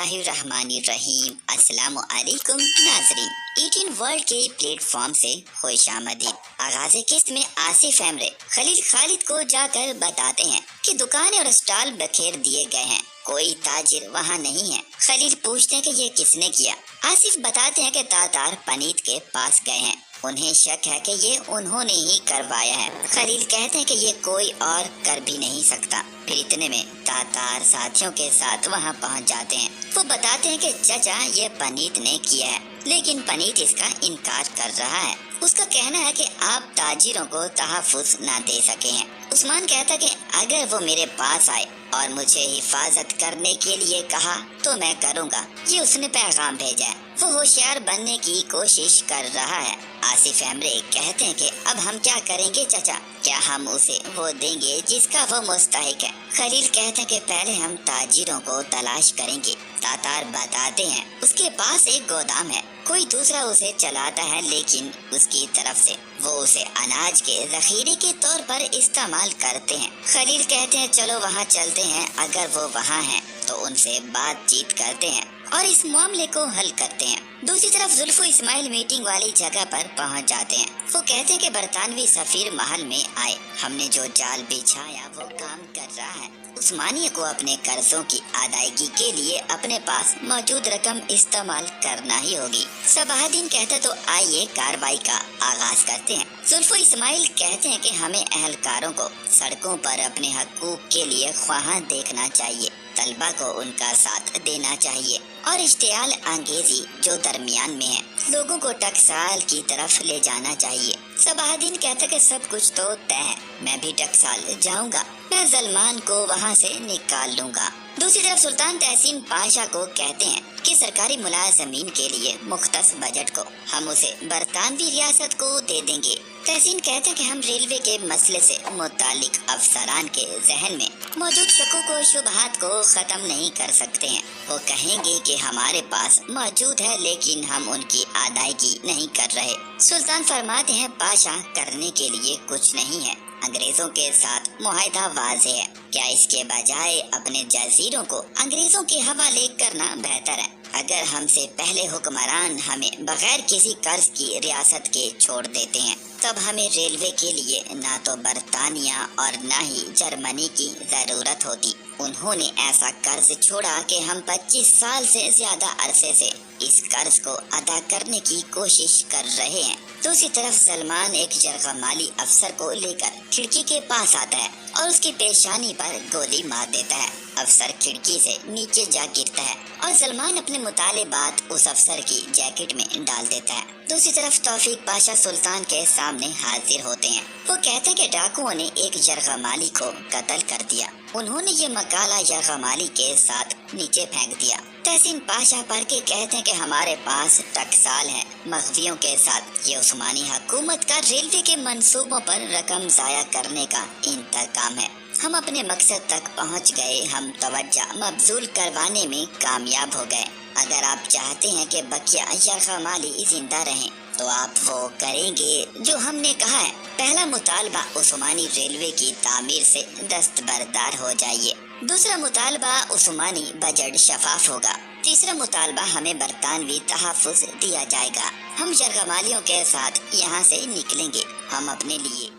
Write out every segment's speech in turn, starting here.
बिस्मिल्लाहिर्रहमानिर्रहीम। अस्सलाम वालेकुम नाज़रीन, 18 वर्ल्ड के प्लेटफॉर्म से खुश आमदीद। आगाज़ किस्त में आसिफ एमरे खलील खालिद को जाकर बताते हैं कि दुकानें और स्टॉल बखेर दिए गए हैं, कोई ताजिर वहाँ नहीं है। खलील पूछते हैं कि ये किसने किया। आसिफ बताते हैं कि तातार पनीत के पास गए हैं, उन्हें शक है कि ये उन्होंने ही करवाया है। खलील कहते हैं कि ये कोई और कर भी नहीं सकता। फिर इतने में तातार साथियों के साथ वहाँ पहुँच जाते हैं। वो बताते हैं कि चाचा ये पनीत ने किया है, लेकिन पनीत इसका इनकार कर रहा है। उसका कहना है कि आप ताजिरों को तहफ़्फ़ुज़ ना दे सके हैं। उस्मान कहता है कि अगर वो मेरे पास आए और मुझे हिफाजत करने के लिए कहा तो मैं करूँगा। ये उसने पैगाम भेजा है। वो होशियार बनने की कोशिश कर रहा है। आसिफ एमरे कहते हैं कि अब हम क्या करेंगे चाचा, क्या हम उसे वो देंगे जिसका वो मुस्तहिक है। खलील कहते हैं कि पहले हम ताजिरों को तलाश करेंगे। तातार बताते हैं उसके पास एक गोदाम है, कोई दूसरा उसे चलाता है, लेकिन उसकी तरफ से वो उसे अनाज के जखीरे के तौर पर इस्तेमाल करते हैं। खलील कहते हैं चलो वहाँ चलते हैं, अगर वो वहाँ हैं तो उनसे बातचीत करते हैं और इस मामले को हल करते हैं। दूसरी तरफ जुल्फो इस्माइल मीटिंग वाली जगह पर पहुंच जाते हैं। वो कहते हैं कि बरतानवी सफीर महल में आए, हमने जो जाल बिछाया वो काम कर रहा है। उस्मानिया को अपने कर्जों की अदायगी के लिए अपने पास मौजूद रकम इस्तेमाल करना ही होगी। सबाहुद्दीन कहते तो आइए कार्रवाई का आगाज करते हैं। जुल्फो इस्माइल कहते हैं कि हमें अहलकारों को सड़कों पर अपने हकूक के लिए ख्वाहां देखना चाहिए, तलबा को उनका साथ देना चाहिए और इश्तियाल अंगेजी जो दरमियान में है लोगों को टकसाल की तरफ ले जाना चाहिए। सबाहुद्दीन कहता कि सब कुछ तो तय है, मैं भी टकसाल जाऊंगा, मैं सलमान को वहाँ से निकाल लूंगा। दूसरी तरफ सुल्तान तहसीन पाशा को कहते हैं कि सरकारी मुलाजमीन के लिए मुख्तस बजट को हम उसे बरतानवी रियासत को दे देंगे। तहसीन कहते हैं कि हम रेलवे के मसले से मुतालिक अफसरान के जहन में मौजूद शकों को शुबहात को खत्म नहीं कर सकते हैं। वो कहेंगे कि हमारे पास मौजूद है लेकिन हम उनकी अदायगी नहीं कर रहे। सुल्तान फरमाते हैं पाशा करने के लिए कुछ नहीं है, अंग्रेजों के साथ मुआहदा वाज़ेह है, क्या इसके बजाय अपने जजीरों को अंग्रेजों के हवाले करना बेहतर है। अगर हमसे पहले हुक्मरान हमें बगैर किसी कर्ज की रियासत के छोड़ देते हैं तब हमें रेलवे के लिए ना तो बरतानिया और ना ही जर्मनी की जरूरत होती। उन्होंने ऐसा कर्ज छोड़ा कि हम 25 साल से ज्यादा अरसे से इस कर्ज को अदा करने की कोशिश कर रहे हैं। दूसरी तरफ सलमान एक जरगमाली अफसर को लेकर खिड़की के पास आता है और उसकी पेशानी पर गोली मार देता है। अफसर खिड़की से नीचे जा गिरता है और सलमान अपने मुतालिबात उस अफसर की जैकेट में डाल देता है। दूसरी तरफ तौफीक पाशा सुल्तान के सामने हाजिर होते हैं। वो कहते हैं कि डाकुओं ने एक जरगमाली को कत्ल कर दिया, उन्होंने ये मकाला जरगमाली के साथ नीचे फेंक दिया। तहसीन पाशा पढ़ के कहते हैं कि हमारे पास टकसाल है, मखफियों के साथ ये उस्मानी हुकूमत का रेलवे के मंसूबों पर रकम जाया करने का इंतकाम है। हम अपने मकसद तक पहुंच गए, हम तवज्जो मबजूल करवाने में कामयाब हो गए। अगर आप चाहते हैं कि बकिया जरगमाली जिंदा रहें तो आप वो करेंगे जो हमने कहा है। पहला मुतालबा उस्मानी रेलवे की तामीर से दस्तबरदार हो जाइए। दूसरा मुतालबा उस्मानी बजट शफाफ होगा। तीसरा मुतालबा हमें बरतानवी तहफ़्फ़ुज़ दिया जाएगा। हम जरगमालियों के साथ यहाँ से निकलेंगे। हम अपने लिए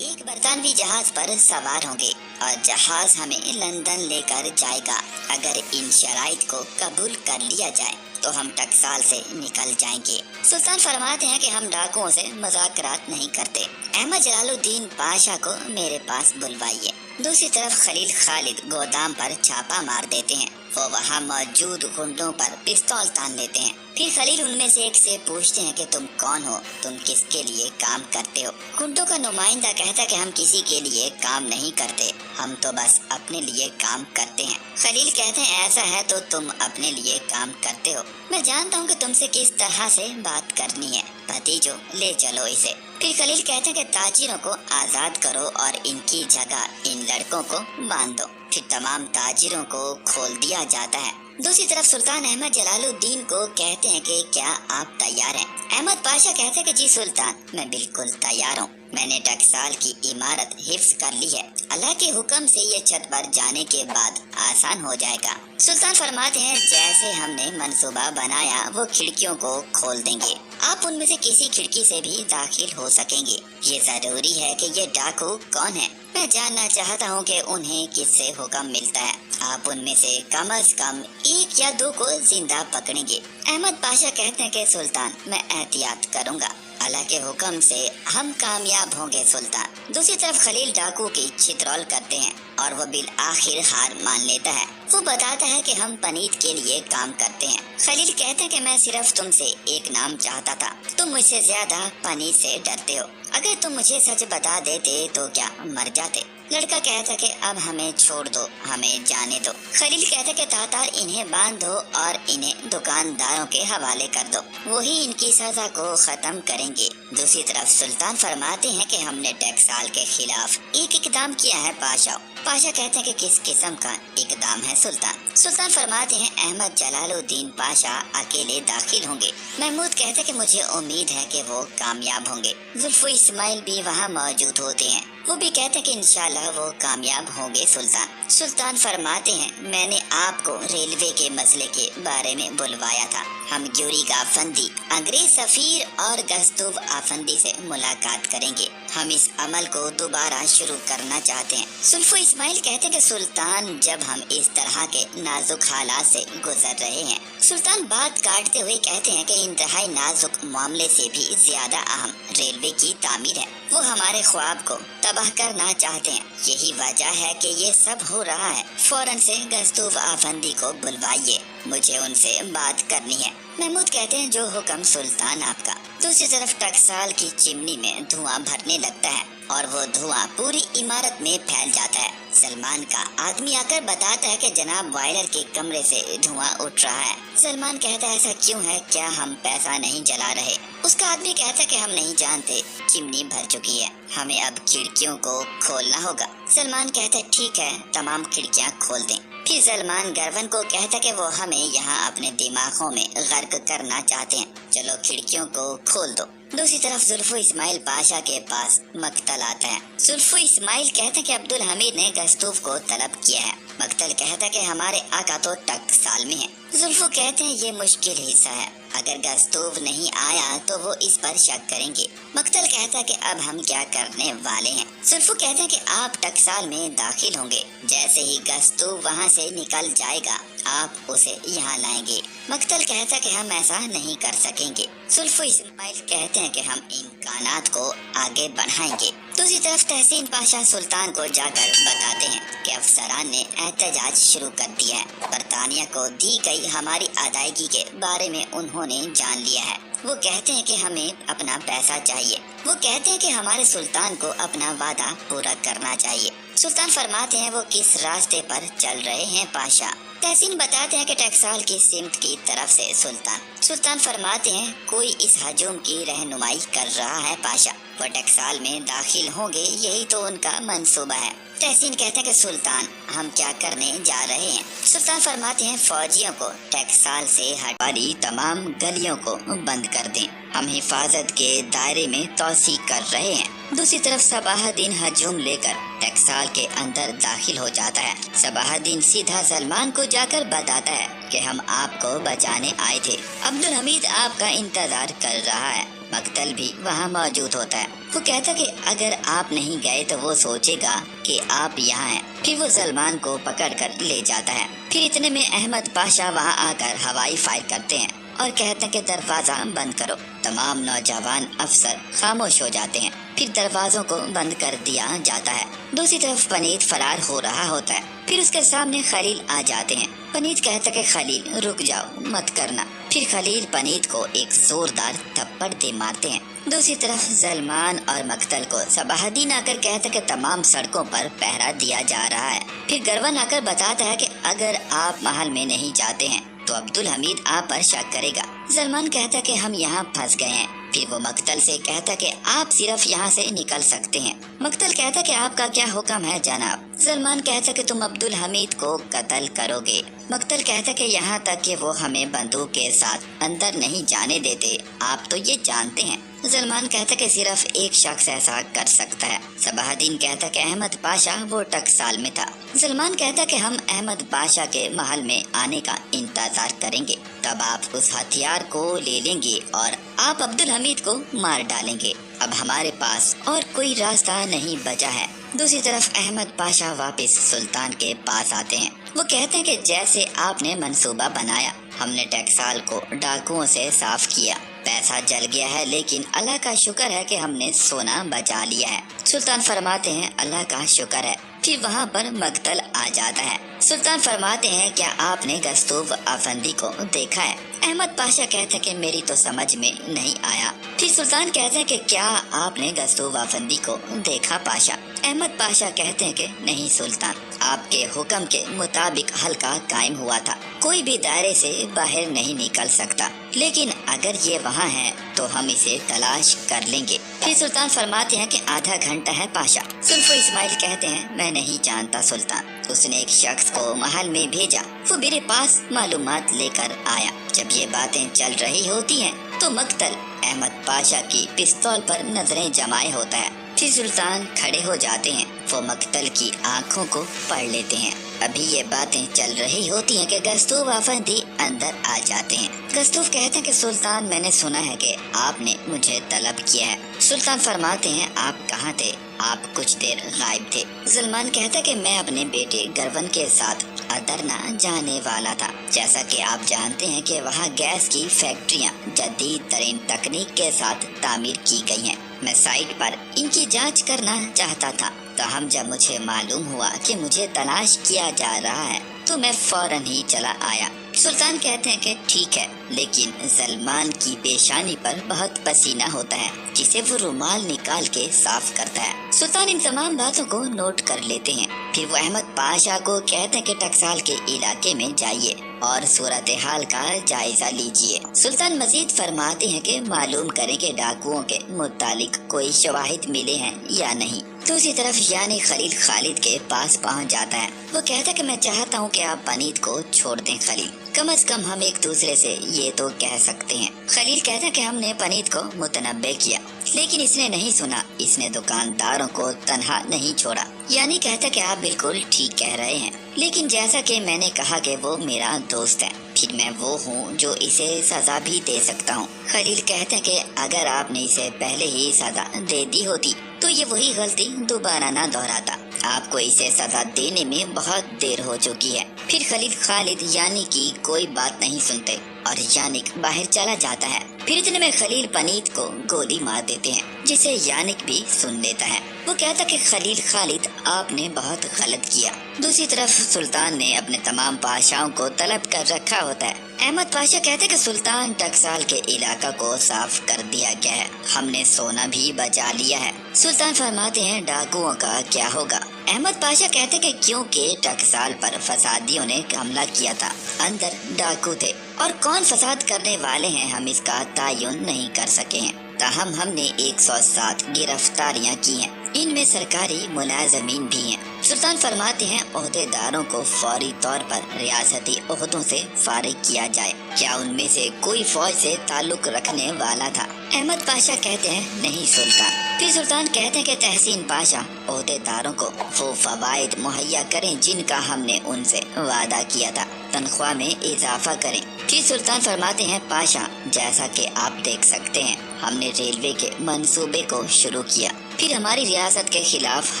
एक बरतानवी जहाज पर सवार होंगे और जहाज हमें लंदन लेकर जाएगा। अगर इन शराइत को कबूल कर लिया जाए तो हम टकसाल से निकल जाएंगे। सुल्तान फरमाते हैं कि हम डाकुओं से मुज़ाकरात नहीं करते। अहमद जलालुद्दीन पाशा को मेरे पास बुलवाइए। दूसरी तरफ खलील खालिद गोदाम पर छापा मार देते हैं। वो वहाँ मौजूद गुंडों पर पिस्तौल तान लेते हैं। फिर खलील उनमें से एक से पूछते हैं कि तुम कौन हो, तुम किसके लिए काम करते हो। गुंडों का नुमाइंदा कहता है कि हम किसी के लिए काम नहीं करते, हम तो बस अपने लिए काम करते हैं। खलील कहते हैं ऐसा है तो तुम अपने लिए काम करते हो, मैं जानता हूँ कि तुमसे किस तरह से बात करनी है, भतीजो ले चलो इसे। फिर खलील कहते हैं कि ताजिरों को आज़ाद करो और इनकी जगह इन लड़कों को बांध दो। फिर तमाम ताजिरों को खोल दिया जाता है। दूसरी तरफ सुल्तान अहमद जलालुद्दीन को कहते हैं कि क्या आप तैयार हैं? अहमद पाशा कहते हैं कि जी सुल्तान, मैं बिल्कुल तैयार हूँ। मैंने टकसाल की इमारत हिफ्ज कर ली है। अल्लाह के हुक्म से ये छत पर जाने के बाद आसान हो जाएगा। सुल्तान फरमाते हैं जैसे हमने मंसूबा बनाया वो खिड़कियों को खोल देंगे। आप उनमें से किसी खिड़की से भी दाखिल हो सकेंगे। ये जरूरी है कि ये डाकू कौन है। मैं जानना चाहता हूँ कि उन्हें किससे हुक्म मिलता है। आप उनमें से कम से कम 1 या 2 को जिंदा पकड़ेंगे। अहमद पाशा कहते हैं कि सुल्तान, मैं एहतियात करूँगा। अल्लाह के हुक्म से हम कामयाब होंगे सुल्तान। दूसरी तरफ खलील डाकू की छितरौल करते हैं और वो बिल आखिर हार मान लेता है। वो बताता है कि हम पनीत के लिए काम करते हैं। खलील कहते हैं कि मैं सिर्फ तुमसे एक नाम चाहता था। तुम मुझसे ज्यादा पनीत से डरते हो। अगर तुम मुझे सच बता देते तो क्या मर जाते? लड़का कहता कि अब हमें छोड़ दो, हमें जाने दो। खलील कहता कि तातार इन्हें बांध दो और इन्हें दुकानदारों के हवाले कर दो, वही इनकी सजा को खत्म करेंगे। दूसरी तरफ सुल्तान फरमाते हैं कि हमने टकसाल के खिलाफ एक इकदाम किया है पाशा। पाशा कहते हैं कि किस किस्म का इकदाम है सुल्तान? सुल्तान फरमाते हैं अहमद जलालुद्दीन पाशा अकेले दाखिल होंगे। महमूद कहते हैं कि मुझे उम्मीद है कि वो कामयाब होंगे। जुल्फो इस्माइल भी वहाँ मौजूद होते हैं। वो भी कहते हैं कि इंशाल्लाह वो कामयाब होंगे सुल्तान। सुल्तान फरमाते हैं मैंने आपको रेलवे के मसले के बारे में बुलवाया था। हम ग्यूरी आफंदी, अंग्रेज सफीर और गस्तूब आफंदी से मुलाकात करेंगे। हम इस अमल को दोबारा शुरू करना चाहते हैं। जुल्फो इस्माइल कहते हैं कि सुल्तान, जब हम इस तरह के नाजुक हालात से गुजर रहे हैं। सुल्तान बात काटते हुए कहते हैं कि इंतहाई नाजुक मामले से भी ज्यादा अहम रेलवे की तामीर है। वो हमारे ख्वाब को तबाह करना चाहते हैं। यही वजह है कि ये सब हो रहा है। फौरन से गस्तूब आफंदी को बुलवाइए, मुझे उनसे बात करनी है। महमूद कहते हैं जो हुक्म सुल्तान आपका। दूसरी तरफ टकसाल की चिमनी में धुआं भरने लगता है और वो धुआं पूरी इमारत में फैल जाता है। सलमान का आदमी आकर बताता है कि जनाब बॉयलर के कमरे से धुआं उठ रहा है। सलमान कहता है ऐसा क्यों है, क्या हम पैसा नहीं जला रहे? उसका आदमी कहता है कि हम नहीं जानते, चिमनी भर चुकी है, हमें अब खिड़कियों को खोलना होगा। सलमान कहता है ठीक है, तमाम खिड़कियां खोल दें। फिर सलमान गरवन को कहता कि वो हमें यहाँ अपने दिमागों में गर्क करना चाहते हैं, चलो खिड़कियों को खोल दो। दूसरी तरफ जुल्फो इस्माइल पाशा के पास मक्तल आता है। जुल्फो इस्माइल कहते हैं कि अब्दुल हमीद ने गस्तूफ को तलब किया है। मक्तल कहता है कि हमारे आका तो टकसाल में है। जुल्फो कहते हैं ये मुश्किल हिस्सा है, अगर गस्तूफ नहीं आया तो वो इस पर शक करेंगे। मक्तल कहता है कि अब हम क्या करने वाले हैं। जुल्फो कहते हैं कि आप टकसाल में दाखिल होंगे, जैसे ही गस्तूफ वहाँ से निकल जाएगा आप उसे यहाँ लाएंगे। मक्तल कहता है कि हम ऐसा नहीं कर सकेंगे। जुल्फो इस्माइल कहते हैं कि हम इम्कानात को आगे बढ़ाएंगे। दूसरी तरफ तहसीन पाशा सुल्तान को जाकर बताते हैं कि अफसरान ने एहतजाज शुरू कर दिया है। बरतानिया को दी गई हमारी अदायगी के बारे में उन्होंने जान लिया है। वो कहते हैं कि हमें अपना पैसा चाहिए। वो कहते हैं कि हमारे सुल्तान को अपना वादा पूरा करना चाहिए। सुल्तान फरमाते हैं वो किस रास्ते पर चल रहे हैं पाशा। तहसीन बताते हैं कि टकसाल की सिमत की तरफ से सुल्तान फरमाते हैं कोई इस हजूम की रहनुमाई कर रहा है पाशा। वो टकसाल में दाखिल होंगे, यही तो उनका मंसूबा है। तहसीन कहते हैं कि सुल्तान हम क्या करने जा रहे हैं। सुल्तान फरमाते हैं फौजियों को टकसाल से हटवारी तमाम गलियों को बंद कर दें, हम हिफाजत के दायरे में तौसी कर रहे हैं। दूसरी तरफ सबाहुद्दीन हजूम लेकर टकसाल के अंदर दाखिल हो जाता है। सबाहुद्दीन सीधा सलमान को जाकर बताता है कि हम आपको बचाने आए थे, अब्दुल हमीद आपका इंतजार कर रहा है। मक्तल भी वहाँ मौजूद होता है। वो कहता कि अगर आप नहीं गए तो वो सोचेगा कि आप यहाँ हैं। फिर वो सलमान को पकड़कर ले जाता है। फिर इतने में अहमद पाशा वहाँ आकर हवाई फायर करते हैं और कहते हैं कि दरवाजा बंद करो। तमाम नौजवान अफसर खामोश हो जाते हैं। फिर दरवाजों को बंद कर दिया जाता है। दूसरी तरफ पनीत फरार हो रहा होता है। फिर उसके सामने खलील आ जाते हैं। पनीत कहता कि खलील रुक जाओ, मत करना। फिर खलील पनीत को एक जोरदार थप्पड़ दे मारते हैं। दूसरी तरफ सलमान और मक्तल को सबाहुद्दीन आकर कहता कि तमाम सड़कों पर पहरा दिया जा रहा है। फिर गरवन आकर बताता है कि अगर आप महल में नहीं जाते हैं तो अब्दुल हमीद आप पर शक करेगा। सलमान कहता कि हम यहाँ फंस गए हैं, फिर वो मक्तल से कहता कि आप सिर्फ यहाँ से निकल सकते हैं। मक्तल कहता कि आपका क्या हुक्म है जनाब। सलमान कहता कि तुम अब्दुल हमीद को कत्ल करोगे। मक्तल कहता कि यहाँ तक कि वो हमें बंदूक के साथ अंदर नहीं जाने देते, आप तो ये जानते हैं। सलमान कहता कि सिर्फ एक शख्स ऐसा कर सकता है। सबाहुद्दीन कहता कि अहमद पाशा वो टकसाल में था। सलमान कहता कि हम अहमद पाशा के महल में आने का इंतजार करेंगे, तब आप उस हथियार को ले लेंगे और आप अब्दुल हमीद को मार डालेंगे। अब हमारे पास और कोई रास्ता नहीं बचा है। दूसरी तरफ अहमद पाशा वापस सुल्तान के पास आते हैं। वो कहते हैं कि जैसे आपने मंसूबा बनाया, हमने टकसाल को डाकुओं से साफ किया, पैसा जल गया है, लेकिन अल्लाह का शुक्र है कि हमने सोना बचा लिया है। सुल्तान फरमाते हैं अल्लाह का शुक्र है। फिर वहाँ पर मक्तल आ जाता है। सुल्तान फरमाते हैं क्या आपने गस्तूफ अफंदी को देखा है? अहमद पाशा कहते हैं कि मेरी तो समझ में नहीं आया। फिर सुल्तान कहते हैं कि क्या आपने गस्तूफ अफंदी को देखा पाशा? अहमद पाशा कहते हैं कि नहीं सुल्तान, आपके हुक्म के मुताबिक हल्का कायम हुआ था, कोई भी दायरे से बाहर नहीं निकल सकता, लेकिन अगर ये वहाँ है तो हम इसे तलाश कर लेंगे। फिर सुल्तान फरमाते हैं कि आधा घंटा है पाशा। सुल्फो इस्माइल कहते हैं मैं नहीं जानता सुल्तान, उसने एक शख्स को महल में भेजा, वो मेरे पास मालूमात लेकर आया। जब ये बातें चल रही होती हैं तो मक्तल अहमद पाशा की पिस्तौल पर नजरें जमाए होता है। फिर सुल्तान खड़े हो जाते हैं, वो मक्तल की आंखों को पढ़ लेते हैं। अभी ये बातें चल रही होती हैं कि गस्तूफ अफंदी अंदर आ जाते हैं। गस्तूफ कहते हैं कि सुल्तान मैंने सुना है कि आपने मुझे तलब किया है। सुल्तान फरमाते हैं आप कहाँ थे? आप कुछ देर गायब थे। सलमान कहता है कि मैं अपने बेटे गरवन के साथ अदरना जाने वाला था। जैसा कि आप जानते हैं कि वहाँ गैस की फैक्ट्रियाँ जदीद तरीन तकनीक के साथ तामीर की गई हैं। मैं साइट पर इनकी जांच करना चाहता था, तो हम जब मुझे मालूम हुआ कि मुझे तलाश किया जा रहा है तो मैं फौरन ही चला आया। सुल्तान कहते हैं कि ठीक है, लेकिन सलमान की पेशानी पर बहुत पसीना होता है, जिसे वो रुमाल निकाल के साफ करता है। सुल्तान इन तमाम बातों को नोट कर लेते हैं। फिर वो अहमद पाशा को कहते हैं कि टकसाल के इलाके में जाइए और सूरत हाल का जायजा लीजिए। सुल्तान मजीद फरमाते हैं कि मालूम करें कि डाकुओं के मुतालिक कोई शवाहिद मिले हैं या नहीं। दूसरी तरफ यानी खलील खालिद के पास पहुंच जाता है। वो कहता है कि मैं चाहता हूं कि आप पनीत को छोड़ दें खलील, कम से कम हम एक दूसरे से ये तो कह सकते हैं। खलील कहता है कि हमने पनीत को मुतनब्बे किया, लेकिन इसने नहीं सुना, इसने दुकानदारों को तन्हा नहीं छोड़ा। यानी कहता कि आप बिल्कुल ठीक कह रहे हैं, लेकिन जैसा कि मैंने कहा कि वो मेरा दोस्त है, फिर मैं वो हूँ जो इसे सजा भी दे सकता हूँ। खलील कहता है कि अगर आपने इसे पहले ही सजा दे दी होती तो ये वही गलती दोबारा ना दोहराता। आपको इसे सजा देने में बहुत देर हो चुकी है। फिर खलील खालिद यानी कि कोई बात नहीं सुनते और यानिक बाहर चला जाता है। फिर इतने में खलील पनीत को गोली मार देते हैं, जिसे यानिक भी सुन लेता है। वो कहता कि खलील खालिद आपने बहुत गलत किया। दूसरी तरफ सुल्तान ने अपने तमाम पाशाओं को तलब कर रखा होता है। अहमद पाशा कहते कि सुल्तान टकसाल के इलाका को साफ कर दिया गया है, हमने सोना भी बचा लिया है। सुल्तान फरमाते हैं डाकुओं का क्या होगा? अहमद पाशा कहते कि क्योंकि टकसाल पर फसादियों ने हमला किया था, अंदर डाकू थे और कौन फसाद करने वाले हैं हम इसका तयन नहीं कर सके हैं। ताहम हमने 107 गिरफ्तारियां की हैं, इनमें सरकारी मुलाजमीन भी हैं। सुल्तान फरमाते हैं ओहदेदारों को फौरी तौर पर रियासती ओहदों से फारिग किया जाए। क्या उनमें से कोई फौज से ताल्लुक रखने वाला था? अहमद पाशा कहते हैं नहीं सुल्तान। फिर सुल्तान कहते हैं कि तहसीन पाशा ओहदेदारों को वो फवाइद मुहैया करें जिनका हमने उनसे वादा किया था, तनख्वाह में इजाफा करें। फिर सुल्तान फरमाते हैं पाशा जैसा कि आप देख सकते हैं हमने रेलवे के मंसूबे को शुरू किया, फिर हमारी रियासत के खिलाफ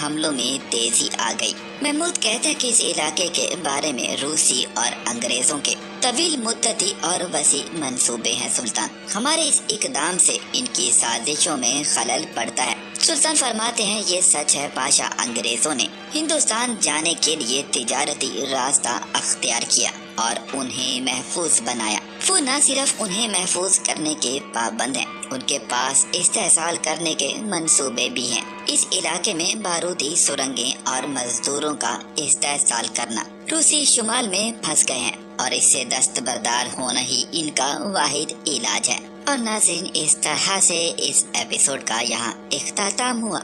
हमलों में तेजी आ गई। महमूद कहते हैं कि इस इलाके के बारे में रूसी और अंग्रेजों के तवील मुद्दती और वसी मंसूबे हैं सुल्तान। हमारे इस इकदाम से इनकी साजिशों में खलल पड़ता है। सुल्तान फरमाते हैं ये सच है पाशा, अंग्रेजों ने हिंदुस्तान जाने के लिए तिजारती रास्ता अख्तियार किया और उन्हें महफूज बनाया। वो न सिर्फ उन्हें महफूज करने के पाबंद हैं, उनके पास इस्तेहसाल करने के मंसूबे भी हैं। इस इलाके में बारूदी सुरंगें और मजदूरों का इस्तेहसाल करना। रूसी शुमाल में फंस गए हैं और इससे दस्तबरदार होना ही इनका वाहिद इलाज है। اور ناظرین اس طرح سے اس ایپیسوڈ کا یہاں اختتام ہوا۔